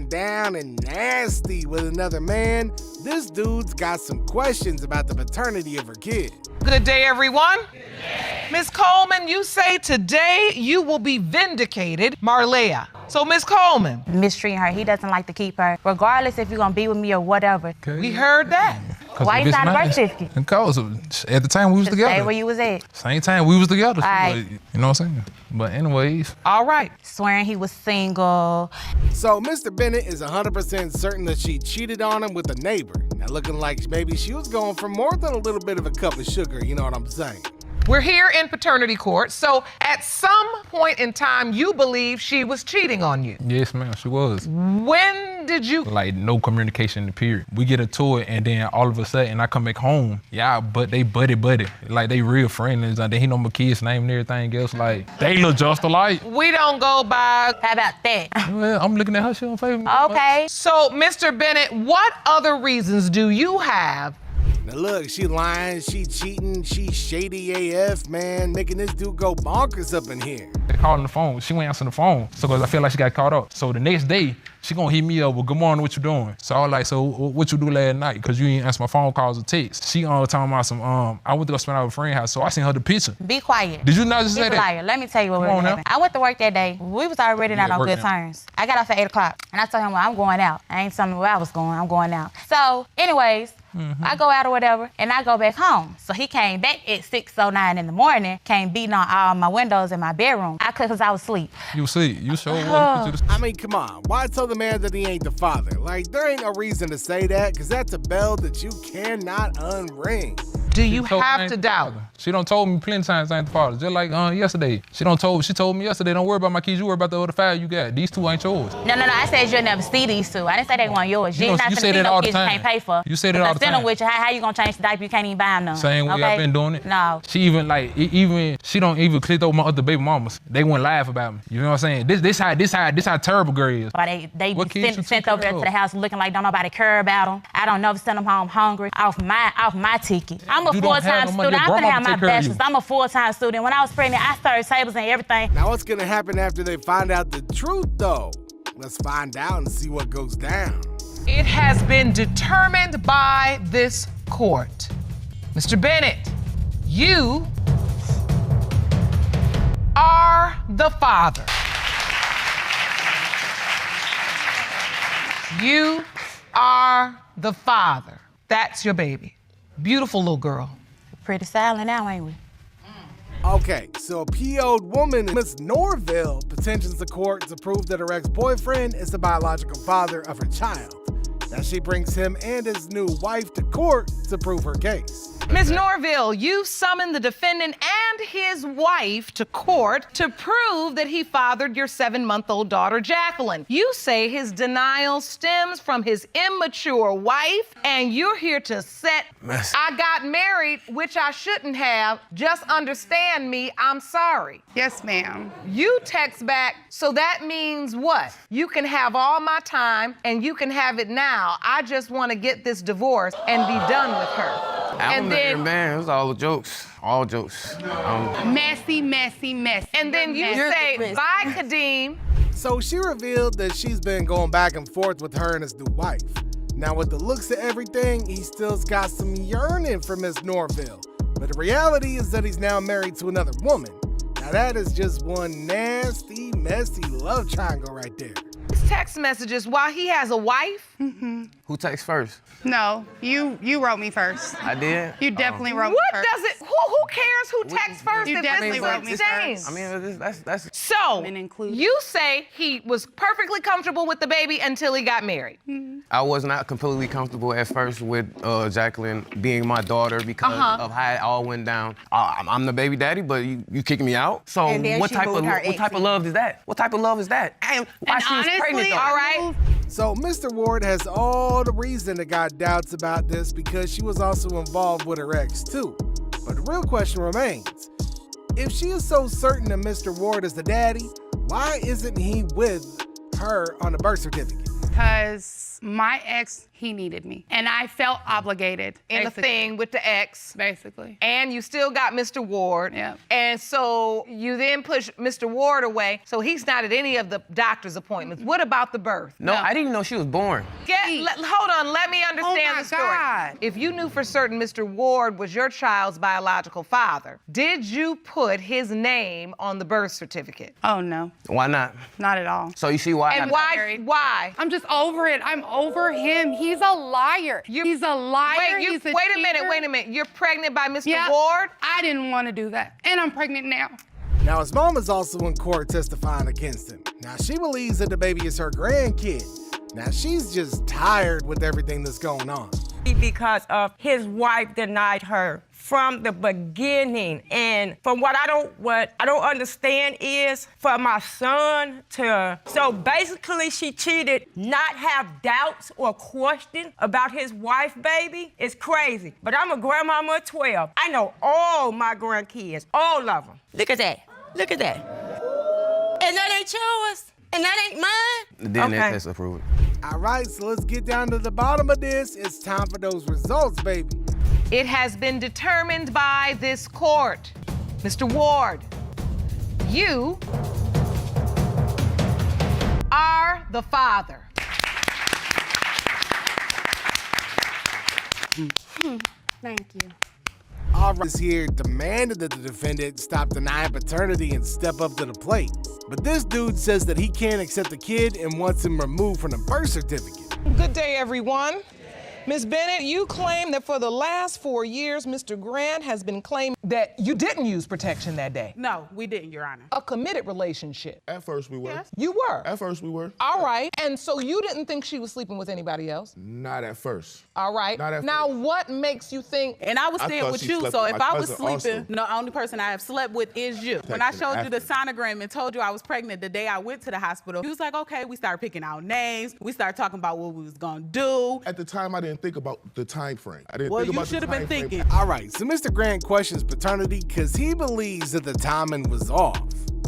getting down and nasty with another man, this dude's got some questions about the paternity of her kid. Good day, everyone. Ms. Coleman, you say today you will be vindicated, Marlea. So, Ms. Coleman. Mistreating her. He doesn't like to keep her, regardless if you're gonna be with me or whatever. Okay. We heard that. Why you signed a birth certificate? Because at the time we was together. Stay where you was at. Same time we was together. Right. You know what I'm saying? But anyways. All right. Swearing he was single. So Mr. Bennett is 100% certain that she cheated on him with a neighbor. Now looking like maybe she was going for more than a little bit of a cup of sugar, you know what I'm saying? We're here in paternity court, so at some point in time, you believe she was cheating on you. Yes, ma'am, she was. When did you? Like, no communication in the period. We get into it, and then all of a sudden, I come back home. Yeah, but they buddy. Like, they real friends. Like, he know my kid's name and everything else. Like, they look just alike. We don't go by. How about that? Well, I'm looking at her, she don't favor me. Okay. So, Mr. Bennett, what other reasons do you have? Now look, she lying, she cheating, she shady AF, man, making this dude go bonkers up in here. They called on the phone, she went answer the phone, so cause I feel like she got caught up. So the next day, she gonna hit me up with, good morning, what you doing? So I was like, so what you do last night? Cause you didn't answer my phone calls or texts. She talking about some, I went to go spend out with a friend's house, so I seen her the picture. Be quiet. Did you not just say that? Liar. Let me tell you what really happened. I went to work that day. We was already not on good terms. I got off at 8 o'clock, and I told him, well, I'm going out. I ain't telling me where I was going, I'm going out. So anyways, I go out or whatever, and I go back home. So he came back at 6:09 in the morning, came beating on all my windows in my bedroom. I could cause I was asleep. You see, you sure I mean, come on, why tell the man that he ain't the father? Like, there ain't no reason to say that, cause that's a bell that you cannot unring. Do you have to doubt? She done told me plenty of times I ain't the father. Just like yesterday. She told me yesterday, don't worry about my kids, you worry about the other 5 you got. These 2 ain't yours. No, I said you'll never see these 2. I didn't say they weren't yours. You're not gonna see no kids you can't pay for. You say that all the time. With you, how you gonna change the diaper? You can't even buy them none. Same way I've been doing it. No. She even she don't even click over my other baby mamas. They wouldn't laugh about me. You know what I'm saying? This how terrible girl is. They sent over there to the house looking like don't nobody care about them. I don't never send them home hungry off my ticket. I'm a full-time student. I'm gonna have my bachelor's. I'm a full-time student. When I was pregnant, I served tables and everything. Now what's gonna happen after they find out the truth though? Let's find out and see what goes down. It has been determined by this court. Mr. Bennett, you are the father. You are the father. That's your baby. Beautiful little girl. Pretty silent now, ain't we? Okay, so a PO'd woman, Miss Norville, petitions the court to prove that her ex-boyfriend is the biological father of her child. Now she brings him and his new wife to court to prove her case. Ms. Norville, you summoned the defendant and his wife to court to prove that he fathered your 7-month-old daughter, Jacqueline. You say his denial stems from his immature wife, and you're here to set, I got married, which I shouldn't have. Just understand me, I'm sorry. Yes, ma'am. You text back, so that means what? You can have all my time, and you can have it now. I just want to get this divorce and be done with her. And then, man, it was all jokes. All jokes. Messy. And then you say, bye, Kadeem. So she revealed that she's been going back and forth with her and his new wife. Now with the looks of everything, he still's got some yearning for Miss Norville. But the reality is that he's now married to another woman. Now that is just one nasty, messy love triangle right there. Text messages while he has a wife? Mm-hmm. Who texts first? No, you wrote me first. I did? You definitely wrote me first. What does it, who cares who texts first? You definitely wrote me first. I mean, that's... So, you say he was perfectly comfortable with the baby until he got married. Mm-hmm. I was not completely comfortable at first with Jacqueline being my daughter because of how it all went down. I'm the baby daddy, but you kicking me out? So what type of love is that? What type of love is that? And why she was pregnant though? All right. So Mr. Ward has all the reason to got doubts about this because she was also involved with her ex too. But the real question remains, if she is so certain that Mr. Ward is the daddy, why isn't he with her on the birth certificate? Because my ex, he needed me. And I felt obligated. In the thing with the ex. Basically. And you still got Mr. Ward. Yeah. And so you then push Mr. Ward away, so he's not at any of the doctor's appointments. What about the birth? No, I didn't even know she was born. Hold on, let me understand my the story. God. If you knew for certain Mr. Ward was your child's biological father, did you put his name on the birth certificate? Oh, no. Why not? Not at all. So you see why? And why? I'm just over it. I'm over him. He's a liar. He's a liar. He's a wait a cheater. minute. You're pregnant by Mr. Yeah, Ward? I didn't want to do that. And I'm pregnant now. Now, his mom is also in court testifying against him. Now, she believes that the baby is her grandkid. Now, she's just tired with everything that's going on. Because of his wife denied her from the beginning. And from what I don't understand is for my son to, so basically she cheated, not have doubts or questions about his wife, baby. It's crazy. But I'm a grandmama of 12. I know all my grandkids, all of them. Look at that. Look at that. And that ain't yours. And that ain't mine. The DNA test approved. All right, so let's get down to the bottom of this. It's time for those results, baby. It has been determined by this court. Mr. Ward, you are the father. Thank you. All right, here demanded that the defendant stop denying paternity and step up to the plate. But this dude says that he can't accept the kid and wants him removed from the birth certificate. Good day, everyone. Ms. Bennett, you claim that for the last 4 years, Mr. Grant has been claiming that you didn't use protection that day. No, we didn't, Your Honor. A committed relationship. At first we were. Yes. You were? At first we were. All right. And so you didn't think she was sleeping with anybody else? Not at first. All right. Not at now, first. what makes you think... And I was I staying thought with she you, slept so with if my I was cousin sleeping, also. the only person I have slept with is you. When I showed you the sonogram and told you I was pregnant the day I went to the hospital, you was like, okay, we started picking out names. We started talking about what we was gonna do. At the time, I didn't think about the time frame. I didn't Well, think you about the should have been time frame. thinking. All right, so Mr. Grant questions paternity because he believes that the timing was off.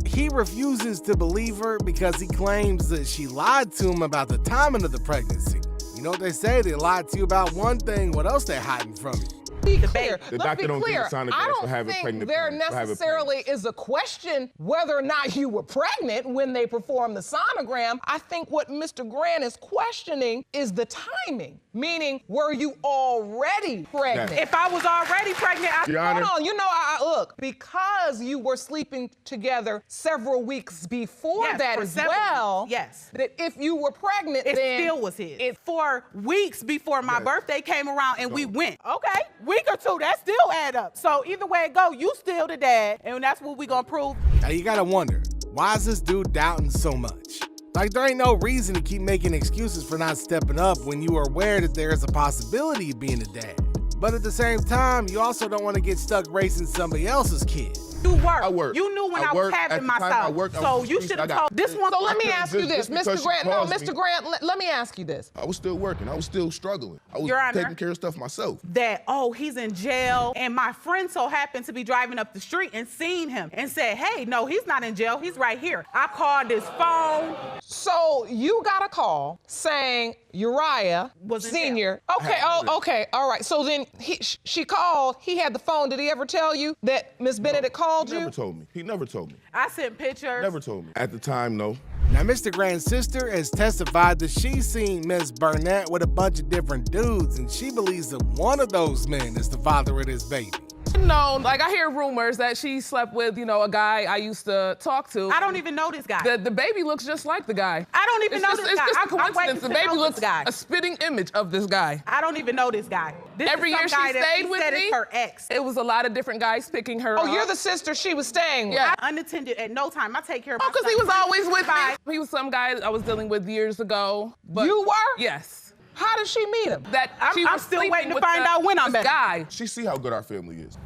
He refuses to believe her because he claims that she lied to him about the timing of the pregnancy. You know what they say? They lied to you about one thing. What else they hiding from you? Be clear. The Let's doctor be don't clear. give a sonogram I for don't having think pregnant there parents, for having necessarily parents. is a question whether or not you were pregnant when they performed the sonogram. I think what Mr. Grant is questioning is the timing, meaning were you already pregnant? Yeah. If I was already pregnant, Your Honor. Hold on, you know, look, because you were sleeping together several weeks before Yes, that for as several well, weeks, yes. that if you were pregnant, it then still was his. 4 weeks before my Yes. birthday came around and we went. Okay, week or two, that still add up. So either way it go, you still the dad, and that's what we gonna prove. Now you gotta wonder, why is this dude doubting so much? Like, there ain't no reason to keep making excuses for not stepping up when you are aware that there is a possibility of being a dad. But at the same time, you also don't want to get stuck raising somebody else's kid. You work. I work. You knew when I I was work. having At the time I myself. worked, I So was you free. should I have got- told this one. So let me couldn't ask you this, just because Mr. she Grant. No, caused Mr. me. Grant, let me ask you this. I was still working. I was still struggling. I was Your Honor. taking care of stuff myself. That, oh, he's in jail. And my friend so happened to be driving up the street and seen him and said, hey, no, he's not in jail. He's right here. I called his phone. So you got a call saying Uriah Was in Senior. I Okay, had to. okay, all right. So then she called. He had the phone. Did he ever tell you that Miss Bennett had called He you? never told me. He never told me. I sent pictures. Never told me. At the time, no. Now, Mr. Grant's sister has testified that she's seen Miss Burnett with a bunch of different dudes, and she believes that one of those men is the father of this baby. No, like I hear rumors that she slept with, a guy I used to talk to. I don't even know this guy. The baby looks just like the guy. I don't even know It's this guy. just a I'm waiting coincidence. to The baby know looks this guy. a spitting image of this guy. I don't even know this guy. This Every is year some she guy that stayed with said me. It's her ex. It was a lot of different guys picking her Oh, up. you're the sister she was staying with. Yeah. Unattended at no time. I take care of Oh, my because he son. was always with Bye. me. He was some guy I was dealing with years ago. But You were? Yes. How did she meet him? That she I'm was still sleeping waiting to with find out when I'm this back. guy. She see how good our family is.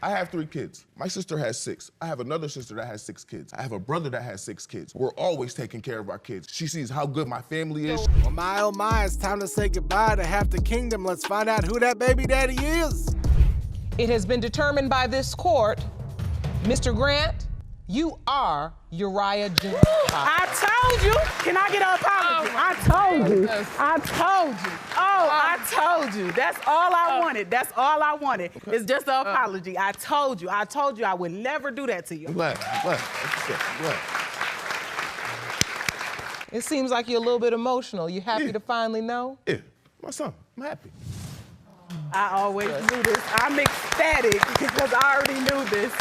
I have 3 kids. My sister has 6. I have another sister that has 6 kids. I have a brother that has 6 kids. We're always taking care of our kids. She sees how good my family is. Well, my oh my, it's time to say goodbye to half the kingdom. Let's find out who that baby daddy is. It has been determined by this court, Mr. Grant, You are Uriah Jr. I told you. Can I get an apology? I told you. I told you. Oh, I told you. That's all I wanted. That's all I wanted. It's just an apology. I told you. I told you I would never do that to you. What? It seems like you're a little bit emotional. You happy to finally know? Yeah, my son. I'm happy. I always knew this. I'm ecstatic because I already knew this.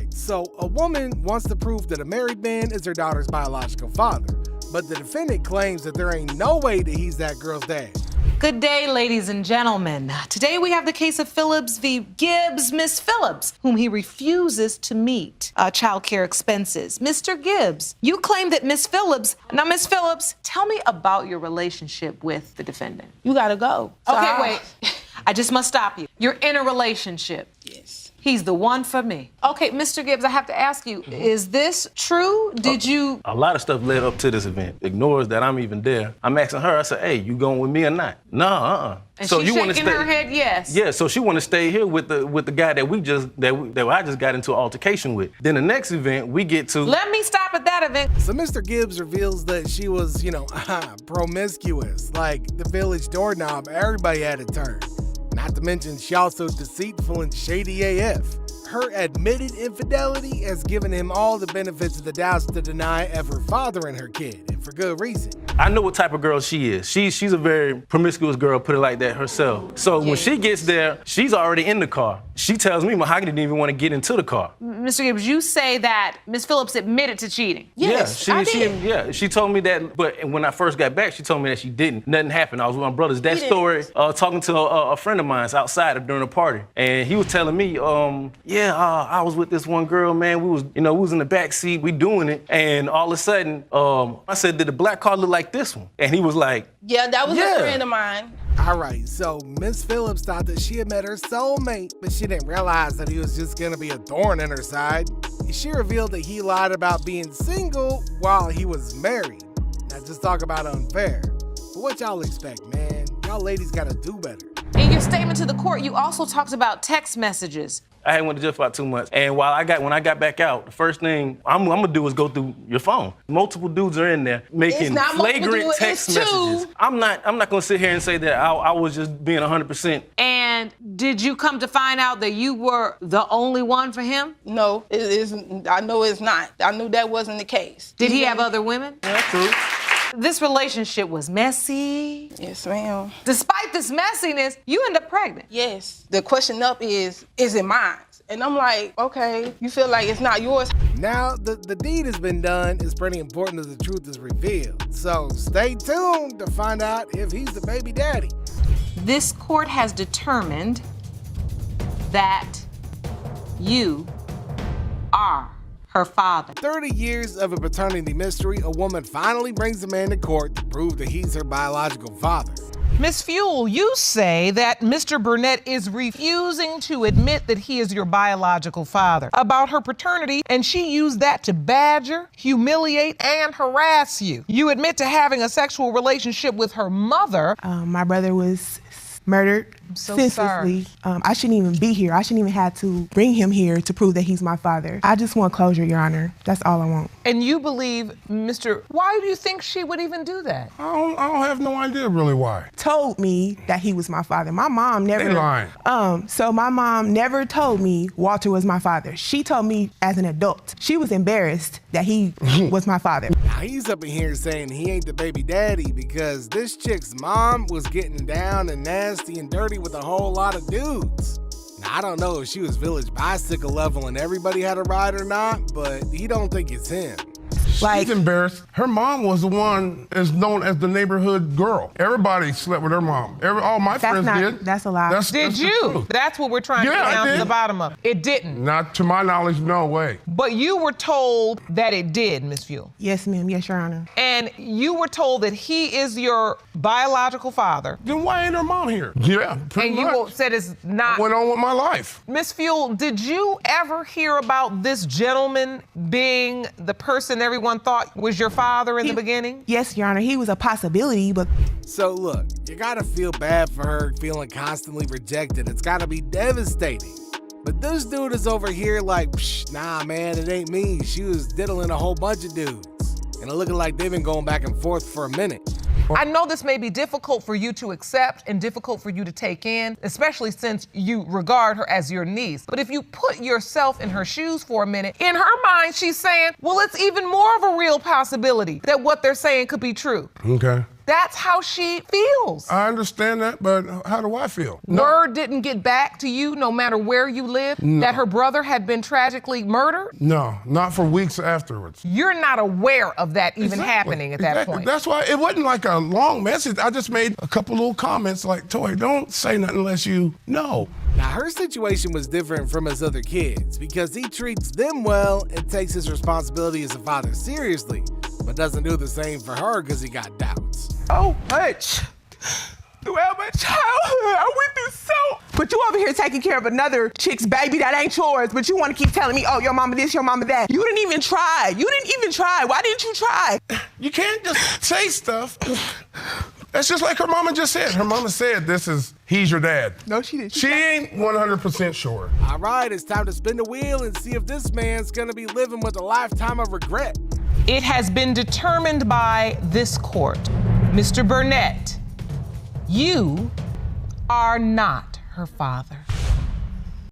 So a woman wants to prove that a married man is her daughter's biological father, but the defendant claims that there ain't no way that he's that girl's dad. Good day, ladies and gentlemen. Today we have the case of Phillips v. Gibbs, Miss Phillips, whom he refuses to meet child care expenses. Mr. Gibbs, you claim that Miss Phillips, now Miss Phillips, tell me about your relationship with the defendant. You gotta go. Okay, wait. I just must stop you. You're in a relationship. Yes. He's the one for me. Okay, Mr. Gibbs, I have to ask you, is this true? Did you... A lot of stuff led up to this event. Ignores that I'm even there. I'm asking her, I said, hey, you going with me or not? No, And so she's you want to shaking stay? her head yes. Yeah, so she want to stay here with the guy that I just got into an altercation with. Then the next event, we get to... Let me stop at that event. So Mr. Gibbs reveals that she was, promiscuous, like the village doorknob. Everybody had a turn. Not to mention, she also deceitful and shady AF. Her admitted infidelity has given him all the benefits of the doubt to deny ever fathering her kid, and for good reason. I know what type of girl she is. She's a very promiscuous girl, put it like that herself. So when she gets there, she's already in the car. She tells me Mahogany didn't even want to get into the car. Mr. Gibbs, you say that Miss Phillips admitted to cheating. Yes, I did. She told me that, but when I first got back, she told me that she didn't. Nothing happened. I was with my brothers. That story, talking to a friend of mine outside during a party, and he was telling me, I was with this one girl, man. We was in the back seat, we doing it, and all of a sudden, I said, did the black car look like this one? And he was like, yeah, that was a friend of mine. All right, so Miss Phillips thought that she had met her soulmate, but she didn't realize that he was just gonna be a thorn in her side. She revealed that he lied about being single while he was married. Now just talk about unfair. But what y'all expect, man? Y'all ladies gotta do better. In your statement to the court, you also talked about text messages. I hadn't went to jail for about 2 months. And when I got back out, the first thing I'm gonna do is go through your phone. Multiple dudes are in there making flagrant text messages. I'm not gonna sit here and say that I was just being 100%. And did you come to find out that you were the only one for him? No, it isn't. I know it's not. I knew that wasn't the case. Did he have other women? Yeah, true. This relationship was messy. Yes, ma'am. Despite this messiness, you end up pregnant. Yes. The question up is it mine? And I'm like, okay, you feel like it's not yours. Now, the deed has been done. It's pretty important that the truth is revealed. So stay tuned to find out if he's the baby daddy. This court has determined that you are her father. 30 years of a paternity mystery, a woman finally brings a man to court to prove that he's her biological father. Miss Fuel, you say that Mr. Burnett is refusing to admit that he is your biological father about her paternity, and she used that to badger, humiliate, and harass you. You admit to having a sexual relationship with her mother. My brother was murdered senselessly. I shouldn't even be here. I shouldn't even have to bring him here to prove that he's my father. I just want closure, Your Honor. That's all I want. And you believe, why do you think she would even do that? I don't have no idea really why. Told me that he was my father. My mom never. They lying. So my mom never told me Walter was my father. She told me as an adult. She was embarrassed that he was my father. Now he's up in here saying he ain't the baby daddy because this chick's mom was getting down and nasty and dirty with a whole lot of dudes. Now, I don't know if she was village bicycle level and everybody had a ride or not, but he don't think it's him. She's embarrassed. Her mom was the one that's known as the neighborhood girl. Everybody slept with her mom. All my friends did. That's a lie. Did you? That's what we're trying to get down to the bottom of. It didn't. Not to my knowledge, no way. But you were told that it did, Miss Fuel. Yes, ma'am. Yes, Your Honor. And you were told that he is your biological father. Then why ain't her mom here? Yeah, pretty much. And you said it's not. I went on with my life. Miss Fuel, did you ever hear about this gentleman being the person everyone thought was your father in the beginning? Yes, Your Honor. He was a possibility, but... So look, you gotta feel bad for her feeling constantly rejected. It's gotta be devastating. But this dude is over here like, psh, nah, man, it ain't me. She was diddling a whole bunch of dudes. And it looking like they've been going back and forth for a minute. I know this may be difficult for you to accept and difficult for you to take in, especially since you regard her as your niece. But if you put yourself in her shoes for a minute, in her mind, she's saying, well, it's even more of a real possibility that what they're saying could be true. Okay. That's how she feels. I understand that, but how do I feel? Word didn't get back to you, no matter where you lived, that her brother had been tragically murdered? No, not for weeks afterwards. You're not aware of that even happening at that point. That's why it wasn't like a long message. I just made a couple little comments like, Toy, don't say nothing unless you know. Now, her situation was different from his other kids because he treats them well and takes his responsibility as a father seriously, but doesn't do the same for her because he got doubts. So much throughout my childhood. I went through so. But you over here taking care of another chick's baby that ain't yours, but you want to keep telling me, oh, your mama this, your mama that. You didn't even try. Why didn't you try? You can't just say stuff. That's just like her mama just said. Her mama said he's your dad. No, she didn't. She ain't 100% sure. All right, it's time to spin the wheel and see if this man's gonna be living with a lifetime of regret. It has been determined by this court. Mr. Burnett, you are not her father.